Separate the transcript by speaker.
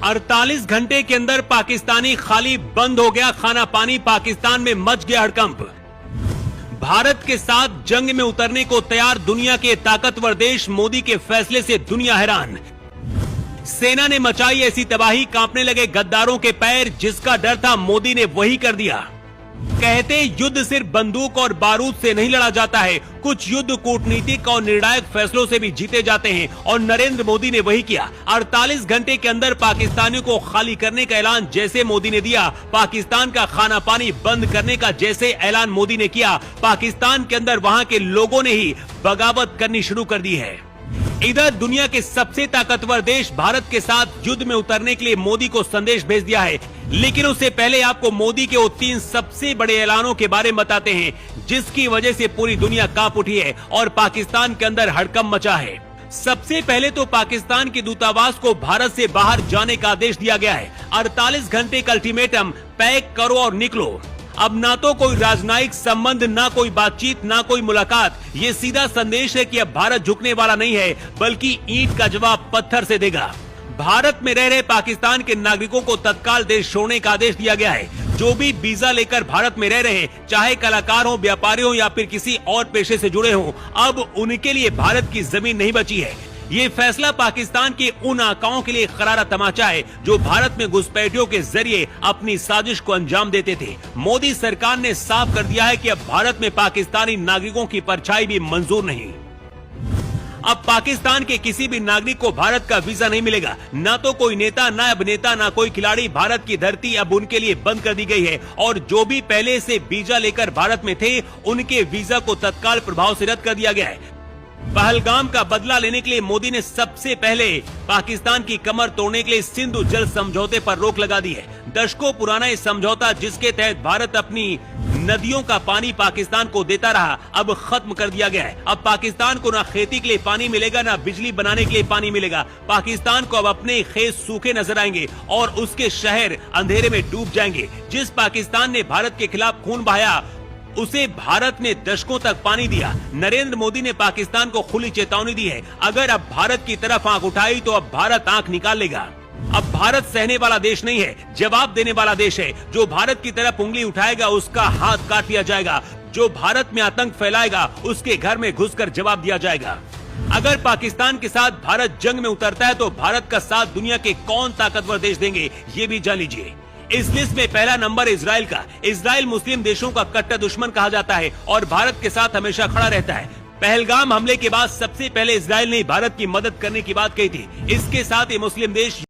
Speaker 1: 48 घंटे के अंदर पाकिस्तानी खाली बंद हो गया खाना पानी। पाकिस्तान में मच गया हड़कंप। भारत के साथ जंग में उतरने को तैयार दुनिया के ताकतवर देश। मोदी के फैसले से दुनिया हैरान। सेना ने मचाई ऐसी तबाही, कांपने लगे गद्दारों के पैर। जिसका डर था मोदी ने वही कर दिया। कहते युद्ध सिर्फ बंदूक और बारूद से नहीं लड़ा जाता है, कुछ युद्ध कूटनीतिक और निर्णायक फैसलों से भी जीते जाते हैं, और नरेंद्र मोदी ने वही किया। 48 घंटे के अंदर पाकिस्तानियों को खाली करने का ऐलान जैसे मोदी ने दिया, पाकिस्तान का खाना पानी बंद करने का जैसे ऐलान मोदी ने किया, पाकिस्तान के अंदर वहां के लोगों ने ही बगावत करनी शुरू कर दी है। इधर दुनिया के सबसे ताकतवर देश भारत के साथ युद्ध में उतरने के लिए मोदी को संदेश भेज दिया है। लेकिन उससे पहले आपको मोदी के वो 3 सबसे बड़े ऐलानों के बारे में बताते हैं, जिसकी वजह से पूरी दुनिया कांप उठी है और पाकिस्तान के अंदर हड़कंप मचा है। सबसे पहले तो पाकिस्तान के दूतावास को भारत से बाहर जाने का आदेश दिया गया है। 48 घंटे का अल्टीमेटम, पैक करो और निकलो। अब ना तो कोई राजनयिक संबंध, ना कोई बातचीत, ना कोई मुलाकात। ये सीधा संदेश है कि अब भारत झुकने वाला नहीं है, बल्कि ईंट का जवाब पत्थर से देगा। भारत में रह रहे पाकिस्तान के नागरिकों को तत्काल देश छोड़ने का आदेश दिया गया है। जो भी वीजा लेकर भारत में रह रहे हैं, चाहे कलाकार हो, व्यापारी हो या फिर किसी और पेशे से जुड़े हों, अब उनके लिए भारत की जमीन नहीं बची है। ये फैसला पाकिस्तान के उन आकाओं के लिए करारा तमाचा है जो भारत में घुसपैठियों के जरिए अपनी साजिश को अंजाम देते थे। मोदी सरकार ने साफ कर दिया है कि अब भारत में पाकिस्तानी नागरिकों की परछाई भी मंजूर नहीं। अब पाकिस्तान के किसी भी नागरिक को भारत का वीजा नहीं मिलेगा। ना तो कोई नेता, ना अभिनेता, ना कोई खिलाड़ी। भारत की धरती अब उनके लिए बंद कर दी गई है, और जो भी पहले से वीजा लेकर भारत में थे, उनके वीजा को तत्काल प्रभाव से रद्द कर दिया गया है। पहलगाम का बदला लेने के लिए मोदी ने सबसे पहले पाकिस्तान की कमर तोड़ने के लिए सिंधु जल समझौते पर रोक लगा दी है। दशकों पुराना ये समझौता, जिसके तहत भारत अपनी नदियों का पानी पाकिस्तान को देता रहा, अब खत्म कर दिया गया है। अब पाकिस्तान को ना खेती के लिए पानी मिलेगा, ना बिजली बनाने के लिए पानी मिलेगा। पाकिस्तान को अब अपने खेत सूखे नजर आएंगे और उसके शहर अंधेरे में डूब जाएंगे। जिस पाकिस्तान ने भारत के खिलाफ खून बहाया, उसे भारत ने दशकों तक पानी दिया। नरेंद्र मोदी ने पाकिस्तान को खुली चेतावनी दी है, अगर अब भारत की तरफ आंख उठाई तो अब भारत आंख निकाल लेगा। अब भारत सहने वाला देश नहीं है, जवाब देने वाला देश है। जो भारत की तरफ उंगली उठाएगा, उसका हाथ काट लिया जाएगा। जो भारत में आतंक फैलाएगा, उसके घर में घुसकर जवाब दिया जाएगा। अगर पाकिस्तान के साथ भारत जंग में उतरता है, तो भारत का साथ दुनिया के कौन ताकतवर देश देंगे, ये भी जान लीजिए। इस लिस्ट में पहला नंबर इजराइल का। इजराइल मुस्लिम देशों का कट्टर दुश्मन कहा जाता है और भारत के साथ हमेशा खड़ा रहता है। पहलगाम हमले के बाद सबसे पहले इजराइल ने भारत की मदद करने की बात कही थी। इसके साथ ही मुस्लिम देश